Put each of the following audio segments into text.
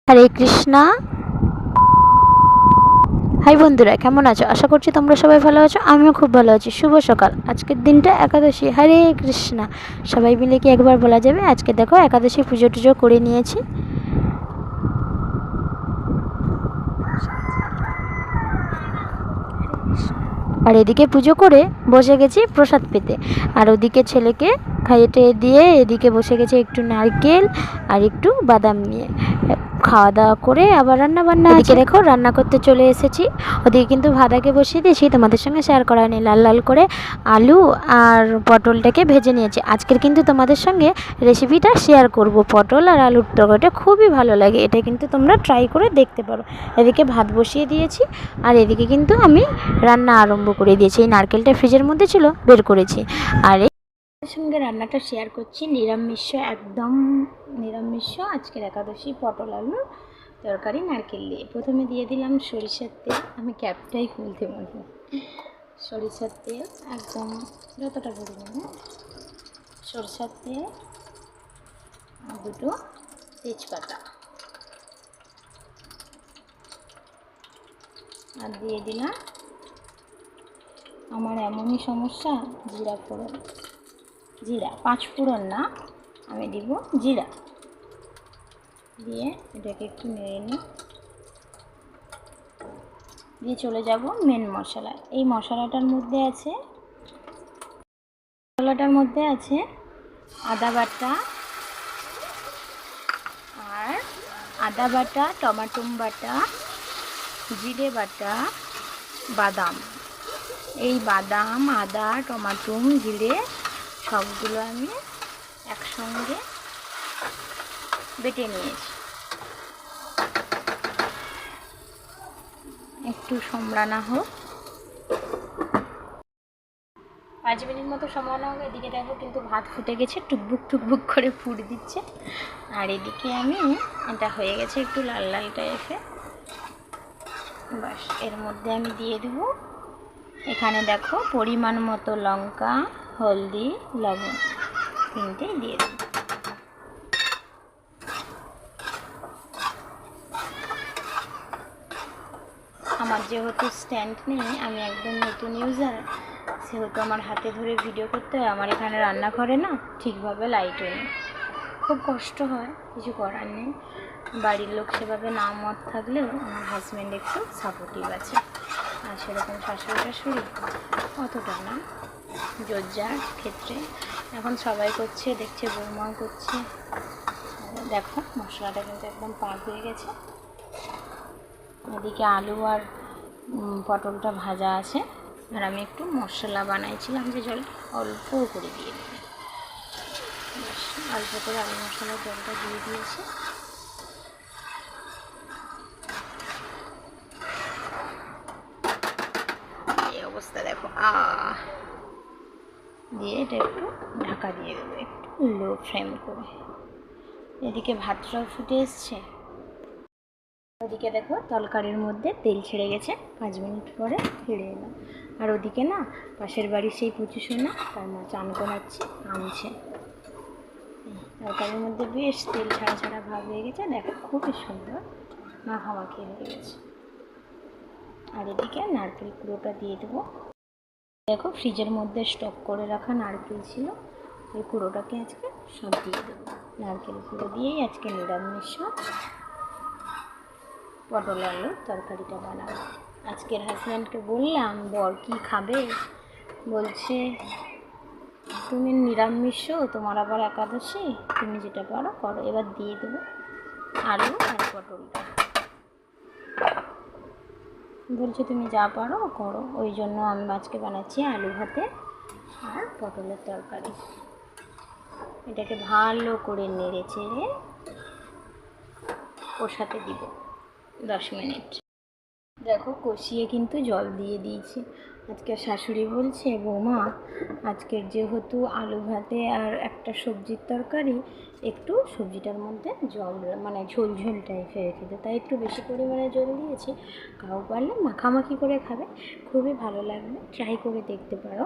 হরে Krishna. High বন্ধুরা, কেমন আছো? আশা করছি তোমরা সবাই ভালো আছো। আমিও খুব ভালো আছি। শুভ সকাল। আজকের দিনটা একাদশী। হরে কৃষ্ণা। সবাই মিলে কি একবার বলা যাবে? আজকে দেখো একাদশী পুজো টুজো করে নিয়েছি। আর এদিকে পুজো করে বসে গেছি প্রসাদ পেতে। আর ওদিকে ছেলেকে খাইয়ে টেয়ে দিয়ে এদিকে বসে গেছে একটু নারকেল আর একটু বাদাম নিয়ে। খাওয়া দাওয়া করে আবার রান্না বান্না। এদিকে দেখো রান্না করতে চলে এসেছি। ওদিকে কিন্তু ভাদাকে বসিয়ে দিয়েছি, তোমাদের সঙ্গে শেয়ার করা হয়নি। লাল লাল করে আলু আর পটলটাকে ভেজে নিয়েছি। আজকের কিন্তু তোমাদের সঙ্গে রেসিপিটা শেয়ার করব। পটল আর আলুর তরকারিটা খুবই ভালো লাগে, এটা কিন্তু তোমরা ট্রাই করে দেখতে পারো। এদিকে ভাত বসিয়ে দিয়েছি আর এদিকে কিন্তু আমি রান্না আরম্ভ করে দিয়েছি। এই নারকেলটা ফ্রিজের মধ্যে ছিল, বের করেছি। আর সঙ্গে রান্নাটা শেয়ার করছি নিরামিষ, একদম নিরামিষ। আজকের একাদশী পটল আলুর তরকারি নারকেল দিয়ে। প্রথমে দিয়ে দিলাম সরিষার তেল। আমি ক্যাপটাই খুলতে পারবো। সরিষার তেল একদম যতটা পরিমাণে সরিষার তেল, দুটো তেজপাতা, আর দিয়ে দিলাম, আমার এমনই সমস্যা, জিরা ফোড়ন। জিরা, 5 ফোড়ন না, আমি দিব জিরা দিয়ে এটাকে একটু নেড়ে নিই। দিয়ে চলে যাব মেন মশলা। এই মশলাটার মধ্যে আছে আদা বাটা, আর আদা বাটা, টমেটো বাটা, জিরে বাটা, বাদাম। এই বাদাম, আদা, টমেটো, জিরে সবগুলো আমি একসঙ্গে বেটে নিয়েছি। একটু সম্রানা হোক, 5 মিনিট মতো সম্রানা হোক। এদিকে দেখো কিন্তু ভাত ফুটে গেছে, টুকবুক টুকবুক করে ফুট দিচ্ছে। আর এদিকে আমি এটা হয়ে গেছে একটু লাল লাল টাইপের। বাস, এর মধ্যে আমি দিয়ে দেবো, এখানে দেখো পরিমাণ মতো লঙ্কা, হলদি, লবণ, তিনটেই দিয়ে দেবো। আমার যেহেতু স্ট্যান্ড নেই, আমি একদম নতুন ইউজার, সেহেতু আমার হাতে ধরে ভিডিও করতে হয়। আমার এখানে রান্নাঘরে না ঠিকভাবে লাইটও নেই, খুব কষ্ট হয়, কিছু করার নেই। বাড়ির লোক সেভাবে না মত থাকলেও আমার হাজব্যান্ড একটু সাপোর্টিভ আছে। আর সেরকম শাশুড়ি অতটা না, যোজ্জার ক্ষেত্রে। এখন সবাই করছে, দেখছে বৌমাও করছে। দেখো মশলাটা কিন্তু একদম পাক হয়ে গেছে। এদিকে আলু আর পটলটা ভাজা আছে। আর আমি একটু মশলা বানাইছিলাম, যে জল অল্প করে দিয়ে দিই। অল্প করে আলু মশলার জলটা দিয়ে দিয়েছি। এই অবস্থা দেখো, দিয়ে এটা একটু ঢাকা দিয়ে দেবো, একটু লো ফ্লেম করে। এদিকে ভাতটাও ফুটে এসছে। ওদিকে দেখো তরকারির মধ্যে তেল ছেড়ে গেছে। 5 মিনিট পরে ফিরে এলাম। আর ওদিকে না পাশের বাড়ির সেই পুচু সোনা, তার মা চান করাচ্ছে, আনছে। তরকারির মধ্যে বেশ তেল ছাড়া ছাড়া ভাব হয়ে গেছে। দেখো খুবই সুন্দর মাখামাখি হয়ে গেছে। আর এদিকে নারকেল কুড়োটা দিয়ে দেবো। দেখো ফ্রিজের মধ্যে স্টক করে রাখা নারকেল ছিল, ওই কুড়োটাকে আজকে সব দিয়ে দেবো। নারকেল কুড়ো দিয়েই আজকে নিরামিষ পটল আলুর তরকারিটা বানাবো। আজকের হাজব্যান্ডকে বললাম, বর কি খাবে? বলছে তুমি নিরামিষ, তোমার আবার একাদশী, তুমি যেটা পারো করো। এবার দিয়ে দেবো আলু আর পটলটা। বলছে তুমি যা পারো করো। ওই জন্য আমি আজকে বানাচ্ছি আলু ভাতে আর পটলের তরকারি। এটাকে ভালো করে নেড়ে চেড়ে কষাতে দিব 10 মিনিট। দেখো কষিয়ে কিন্তু জল দিয়ে দিয়েছি। আজকে শাশুড়ি বলছে, বৌমা আজকের যেহেতু আলু ভাতে আর একটা সবজির তরকারি, একটু সবজিটার মধ্যে জল মানে ঝোল ঝোল টাইপের রেখেছে, তাই একটু বেশি পরিমাণে জল দিয়েছি। কাউ পারলে মাখামাখি করে খাবে, খুবই ভালো লাগবে, ট্রাই করে দেখতে পারো।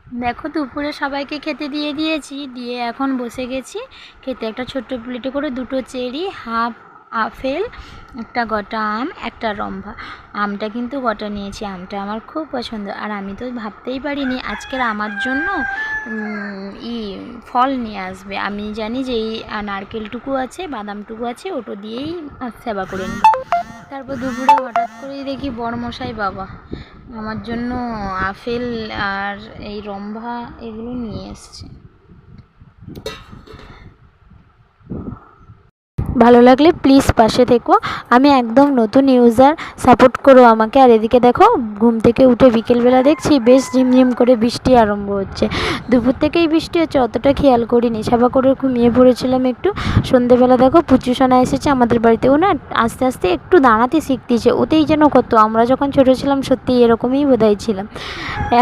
দেখো দুপুরে সবাইকে খেতে দিয়ে দিয়েছি, দিয়ে এখন বসে গেছি খেতে। একটা ছোট্ট প্লেটে করে 2টো চেরি, হাফ আপেল, একটা গোটা আম, একটা রম্ভা। আমটা কিন্তু গোটা নিয়েছি, আমটা আমার খুব পছন্দ। আর আমি তো ভাবতেই পারিনি আজকের আমার জন্য ফল নিয়ে আসবে। আমি জানি যে এই নারকেলটুকু আছে, বাদামটুকু আছে, ওটা দিয়েই সেবা করে নিই। তারপর দুপুরে হঠাৎ করেই দেখি বড়মশাই বাবা আমার জন্য আপেল আর এই রম্ভা এগুলো নিয়ে এসছে। ভালো লাগলে প্লিজ পাশে থেকো, আমি একদম নতুন ইউজার, সাপোর্ট করো আমাকে। আর এদিকে দেখো ঘুম থেকে উঠে বিকেলবেলা দেখছি বেশ ঝিমঝিম করে বৃষ্টি আরম্ভ হচ্ছে। দুপুর থেকেই বৃষ্টি হচ্ছে, অতটা খেয়াল করিনি, সাবা করে ঘুমিয়ে পড়েছিলাম একটু। সন্ধেবেলা দেখো পুচুসোনা এসেছে আমাদের বাড়িতে, ও না আস্তে আস্তে একটু দাঁড়াতে শিখতেছে, ওতেই যেন কত। আমরা যখন ছোটো ছিলাম সত্যি এরকমই বোধহয় ছিলাম।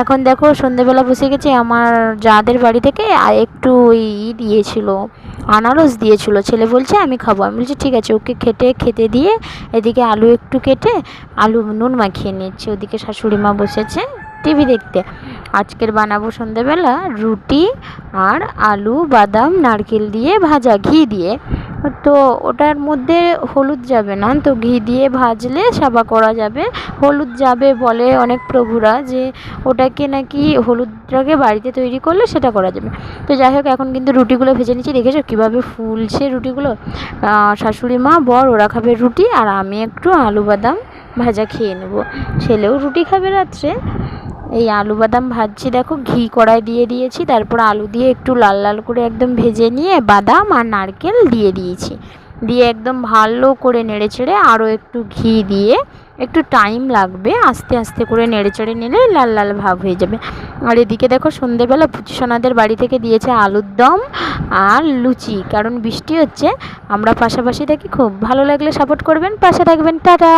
এখন দেখো সন্ধেবেলা বসে গেছে, আমার যাদের বাড়ি থেকে একটু দিয়েছিল, আনারস দিয়েছিল। ছেলে বলছে আমি খাবো, আমি বলছি ঠিক আছে, ওকে খেতে দিয়ে এদিকে আলু একটু কেটে আলু নুন মাখিয়ে নিচ্ছি। ওদিকে শাশুড়ি মা বসেছে টিভি দেখতে। আজকের বানাবো সন্ধেবেলা রুটি আর আলু বাদাম নারকেল দিয়ে ভাজা, ঘি দিয়ে। তো ওটার মধ্যে হলুদ যাবে না, তো ঘি দিয়ে ভাজলে সাবা করা যাবে। হলুদ যাবে বলে অনেক প্রভুরা, যে ওটাকে নাকি হলুদটাকে বাড়িতে তৈরি করলে সেটা করা যাবে। তো যাই হোক, এখন কিন্তু রুটিগুলো ভেজে নিচ্ছি। দেখেছো কীভাবে ফুলছে রুটিগুলো। শাশুড়ি মা বর ওরা খাবে রুটি, আর আমি একটু আলু বাদাম ভাজা খেয়ে নেবো। ছেলেও রুটি খাবে রাত্রে। এই আলু বাদাম ভাজছি, দেখো ঘি কড়াই দিয়ে দিয়েছি, তারপর আলু দিয়ে একটু লাল লাল করে একদম ভেজে নিয়ে বাদাম আর নারকেল দিয়ে দিয়েছি, দিয়ে একদম ভালো করে নেড়ে চেড়ে আরও একটু ঘি দিয়ে, একটু টাইম লাগবে, আস্তে আস্তে করে নেড়ে চেড়ে নিলে লাল লাল ভাব হয়ে যাবে। আর এদিকে দেখো সন্ধেবেলা পুচিসোনাদের বাড়ি থেকে দিয়েছে আলুর দম আর লুচি, কারণ বৃষ্টি হচ্ছে, আমরা পাশাপাশি থাকি। খুব ভালো লাগলে সাপোর্ট করবেন, পাশে থাকবেন। টাটা।